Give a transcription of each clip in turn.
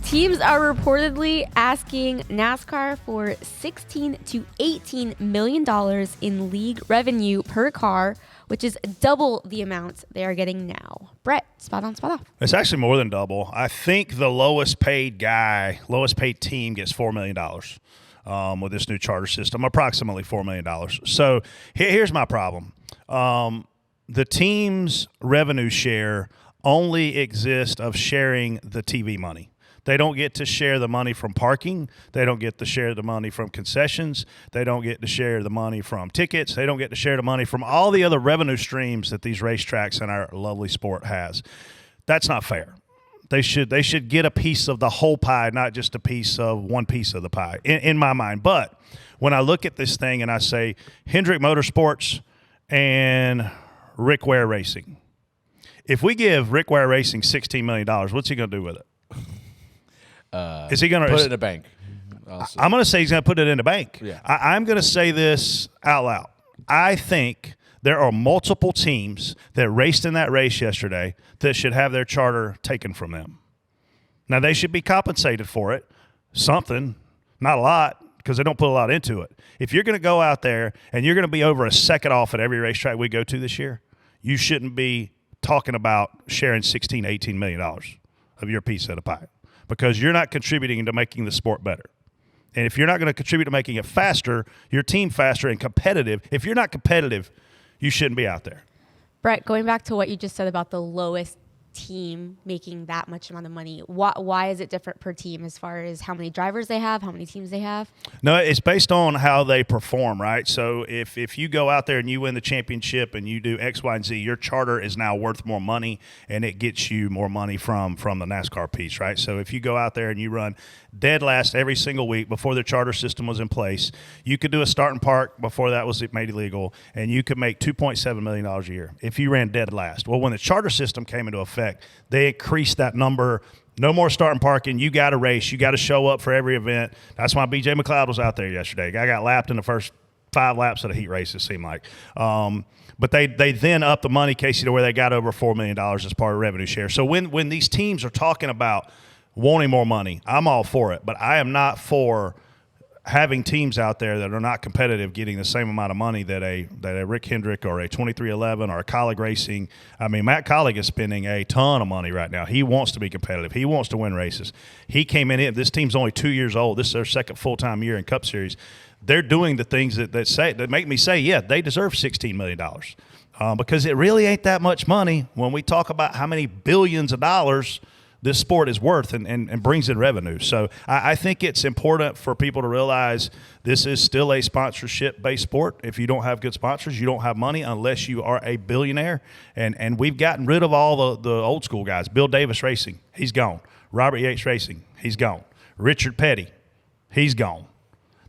Teams are reportedly asking NASCAR for $16 to $18 million in league revenue per car, which is double the amount they are getting now. Brett, spot on, spot off. It's actually more than double. I think the lowest paid team gets $4 million with this new charter system, approximately $4 million. So here's my problem. The team's revenue share only exists of sharing the TV money. They don't get to share the money from parking. They don't get to share the money from concessions. They don't get to share the money from tickets. They don't get to share the money from all the other revenue streams that these racetracks and our lovely sport has. That's not fair. They should get a piece of the whole pie, not just a piece of one piece of the pie, in my mind. But when I look at this thing and I say Hendrick Motorsports and Rick Ware Racing, if we give Rick Ware Racing $16 million, what's he going to do with it? Is he going to put it in the bank? I'm going to say he's going to put it in the bank. Yeah. I'm going to say this out loud. I think there are multiple teams that raced in that race yesterday that should have their charter taken from them. Now, they should be compensated for it, something, not a lot, because they don't put a lot into it. If you're going to go out there and you're going to be over a second off at every racetrack we go to this year, you shouldn't be talking about sharing $16, $18 million of your piece of the pie, because you're not contributing to making the sport better. And if you're not going to contribute to making it faster, your team faster and competitive, if you're not competitive, you shouldn't be out there. Brett, going back to what you just said about the lowest team making that much amount of money, why is it different per team as far as how many drivers they have, how many teams they have? No, it's based on how they perform, right? So if you go out there and you win the championship and you do X, Y, and Z, your charter is now worth more money, and it gets you more money from the NASCAR piece, right? So if you go out there and you run dead last every single week before the charter system was in place, you could do a start and park before that was made illegal, and you could make $2.7 million a year if you ran dead last. Well, when the charter system came into effect, they increased that number. No more start and parking. You got to race. You got to show up for every event. That's why B.J. McLeod was out there yesterday. Guy got lapped in the first 5 laps of the heat race, it seemed like. But they then upped the money, Casey, to where they got over $4 million as part of revenue share. So when these teams are talking about wanting more money, I'm all for it. But I am not for having teams out there that are not competitive getting the same amount of money that a Rick Hendrick or a 2311 or a Colleague Racing. I mean, Matt Colleague is spending a ton of money right now. He wants to be competitive. He wants to win races. He came in. This team's only 2 years old. This is their second full-time year in Cup Series. They're doing the things that make me say, yeah, they deserve $16 million. Because it really ain't that much money when we talk about how many billions of dollars this sport is worth and brings in revenue. So I think it's important for people to realize this is still a sponsorship-based sport. If you don't have good sponsors, you don't have money unless you are a billionaire. And we've gotten rid of all the old school guys. Bill Davis Racing, he's gone. Robert Yates Racing, he's gone. Richard Petty, he's gone.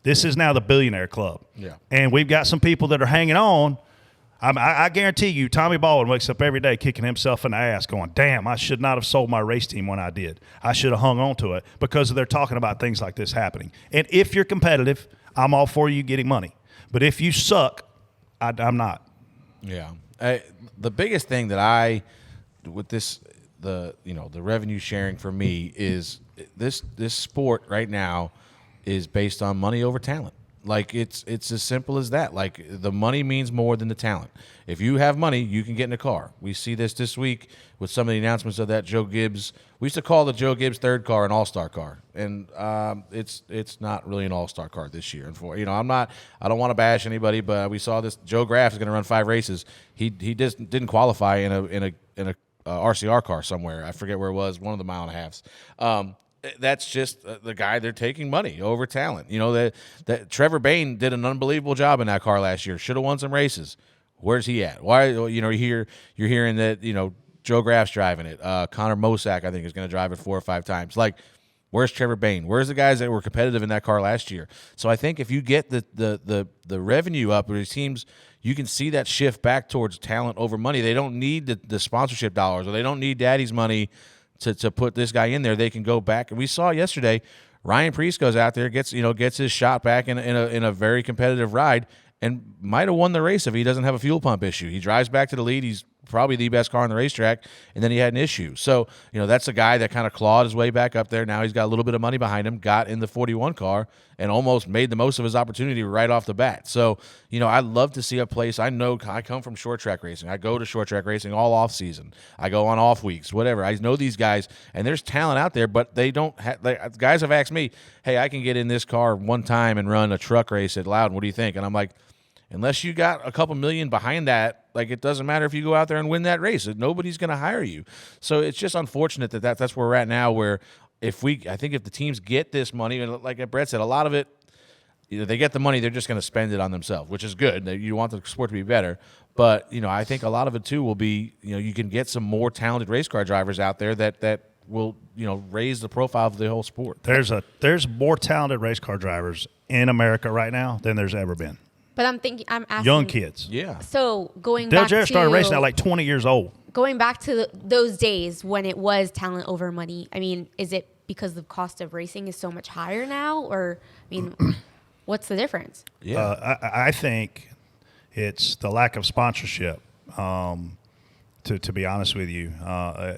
This is now the billionaire club. Yeah. And we've got some people that are hanging on. I guarantee you, Tommy Baldwin wakes up every day kicking himself in the ass going, damn, I should not have sold my race team when I did. I should have hung on to it, because they're talking about things like this happening. And if you're competitive, I'm all for you getting money. But if you suck, I'm not. Yeah. The biggest thing that with this, the revenue sharing for me is this sport right now is based on money over talent. Like, it's as simple as that. Like, the money means more than the talent. If you have money, you can get in a car. We see this week with some of the announcements of that Joe Gibbs. We used to call the Joe Gibbs third car an all-star car, and it's not really an all-star car this year. And I don't want to bash anybody, but we saw this. Joe Graff is going to run 5 races. He just didn't qualify in a RCR car somewhere. I forget where it was, one of the mile and a halves. That's just the guy they're taking money over talent. That Trevor Bayne did an unbelievable job in that car last year. Should have won some races. Where's he at? Why? You're hearing that Joe Graff's driving it. Connor Mosack, I think, is going to drive it 4 or 5 times. Like, where's Trevor Bayne? Where's the guys that were competitive in that car last year? So I think if you get the revenue up, or it seems you can see that shift back towards talent over money. They don't need the sponsorship dollars, or they don't need daddy's money to put this guy in there. They can go back. And we saw yesterday, Ryan Preece goes out there, gets his shot back in a very competitive ride, and might have won the race if he doesn't have a fuel pump issue. He drives back to the lead. He's probably the best car on the racetrack, and then he had an issue. So, that's a guy that kind of clawed his way back up there. Now he's got a little bit of money behind him, got in the 41 car, and almost made the most of his opportunity right off the bat. So, I'd love to see a place. I know I come from short track racing. I go to short track racing all off season. I go on off weeks, whatever. I know these guys, and there's talent out there, but they don't have. Guys have asked me, "Hey, I can get in this car one time and run a truck race at Loudon. What do you think?" And I'm like, unless you got a couple million behind that, it doesn't matter if you go out there and win that race. Nobody's going to hire you. So it's just unfortunate that's where we're at now. Where I think if the teams get this money, and like Brett said, a lot of it, they get the money, they're just going to spend it on themselves, which is good. You want the sport to be better. But, I think a lot of it, too, will be, you can get some more talented race car drivers out there that will, raise the profile of the whole sport. There's more talented race car drivers in America right now than there's ever been. But I'm asking. Young kids. Yeah. So going Dale back Jarrett to. started racing at like 20 years old. Going back to those days when it was talent over money, I mean, is it because the cost of racing is so much higher now? Or, what's the difference? Yeah. I think it's the lack of sponsorship, to be honest with you.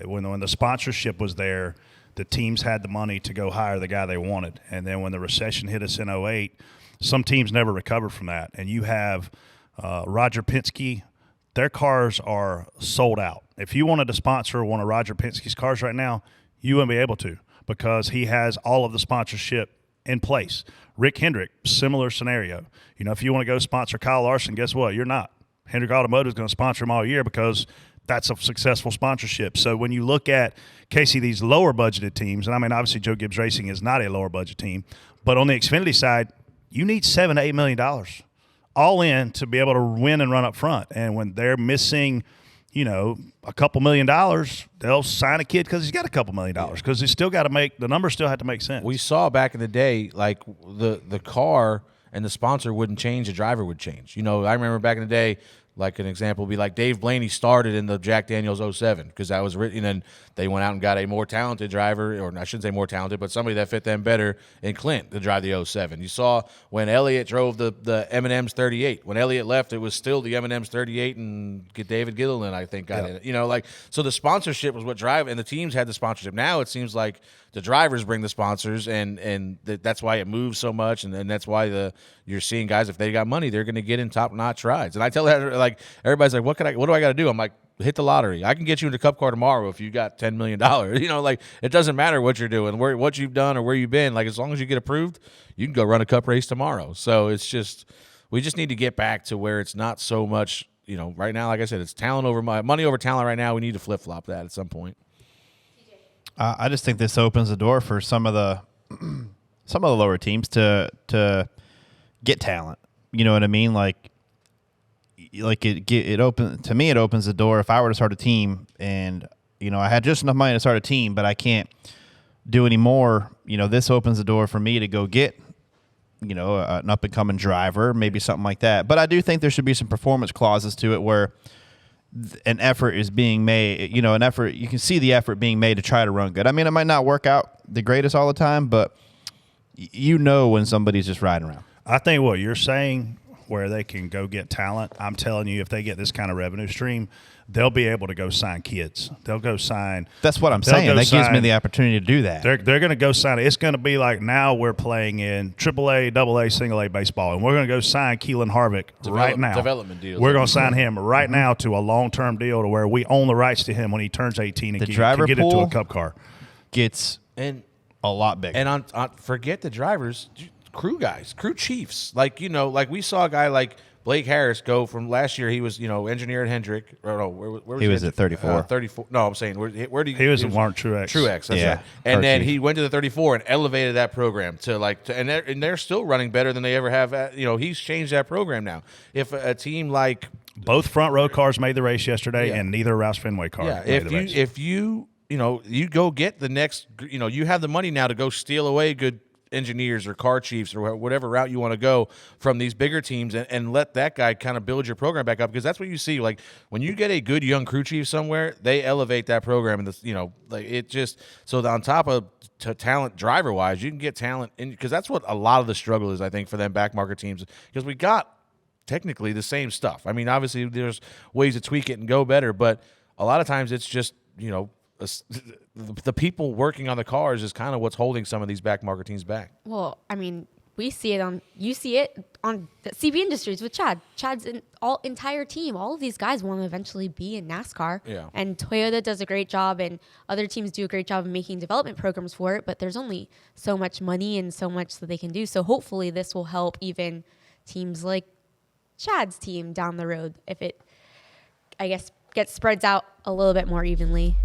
When the sponsorship was there, the teams had the money to go hire the guy they wanted. And then when the recession hit us in 2008, some teams never recovered from that. And you have Roger Penske, their cars are sold out. If you wanted to sponsor one of Roger Penske's cars right now, you wouldn't be able to because he has all of the sponsorship in place. Rick Hendrick, similar scenario. If you want to go sponsor Kyle Larson, guess what? You're not. Hendrick Automotive is going to sponsor him all year because that's a successful sponsorship. So when you look at, Casey, these lower budgeted teams, and obviously Joe Gibbs Racing is not a lower budget team, but on the Xfinity side, you need $7 to $8 million all in to be able to win and run up front. And when they're missing, a couple $1 million, they'll sign a kid because he's got a couple $1 million because he's still got to the numbers still have to make sense. We saw back in the day, the car and the sponsor wouldn't change, the driver would change. I remember back in the day, like an example would be like Dave Blaney started in the Jack Daniels 07 because that was written, and they went out and got a more talented driver, or I shouldn't say more talented, but somebody that fit them better in Clint to drive the 07. You saw when Elliott drove the M&M's 38. When Elliott left, it was still the M&M's 38, and David Gilliland, I think, got in it. So the sponsorship was what drive, and the teams had the sponsorship. Now it seems like the drivers bring the sponsors, and that's why it moves so much, and that's why you're seeing guys, if they got money, they're going to get in top-notch rides. And I tell that, everybody's like, what do I got to do? I'm like, hit the lottery. I can get you into Cup Car tomorrow if you got $10 million. It doesn't matter what you're doing, what you've done or where you've been. As long as you get approved, you can go run a Cup race tomorrow. So we just need to get back to where it's not so much, right now, like I said, it's money over talent right now. We need to flip-flop that at some point. I just think this opens the door for some of the lower teams to get talent. You know what I mean? It opens the door. If I were to start a team and I had just enough money to start a team, but I can't do any more, this opens the door for me to go get an up and coming driver, maybe something like that. But I do think there should be some performance clauses to it where an effort is being made, you can see the effort being made to try to run good. It might not work out the greatest all the time, but when somebody's just riding around. I think what you're saying, where they can go get talent, I'm telling you, if they get this kind of revenue stream, they'll be able to go sign kids. They'll go sign. That's what I'm saying. That gives me the opportunity to do that. They're going to go sign. It's going to be like now we're playing in AAA, AA, single A baseball, and we're going to go sign Keelan Harvick right now. Development deal. We're going to sign him right now to a long-term deal to where we own the rights to him when he turns 18 and can get into a Cup car. Gets a lot bigger. And forget the drivers, crew guys, crew chiefs. We saw a guy like Blake Harris go from last year. He was, engineer at Hendrick. Or no, where was he? Was at 34. 34. No, I'm saying where did he was at Truex. Truex, that's right. And then he went to the 34 and elevated that program and they're still running better than they ever have. He's changed that program now. If a team like both front row cars made the race yesterday, and neither Roush Fenway car made the race. If you go get the next, you have the money now to go steal away good engineers or car chiefs or whatever route you want to go from these bigger teams and let that guy kind of build your program back up, because that's what you see. When you get a good young crew chief somewhere, they elevate that program, and so on top of talent driver wise, you can get talent in, because that's what a lot of the struggle is, I think, for them back market teams, because we got technically the same stuff. I mean, obviously there's ways to tweak it and go better, but a lot of times it's just, the people working on the cars is kind of what's holding some of these back market teams back. Well, I mean, you see it on the CB Industries with Chad. Chad's entire team. All of these guys want to eventually be in NASCAR. Yeah. And Toyota does a great job, and other teams do a great job of making development programs for it. But there's only so much money and so much that they can do. So hopefully this will help even teams like Chad's team down the road if it, I guess, gets spreads out a little bit more evenly.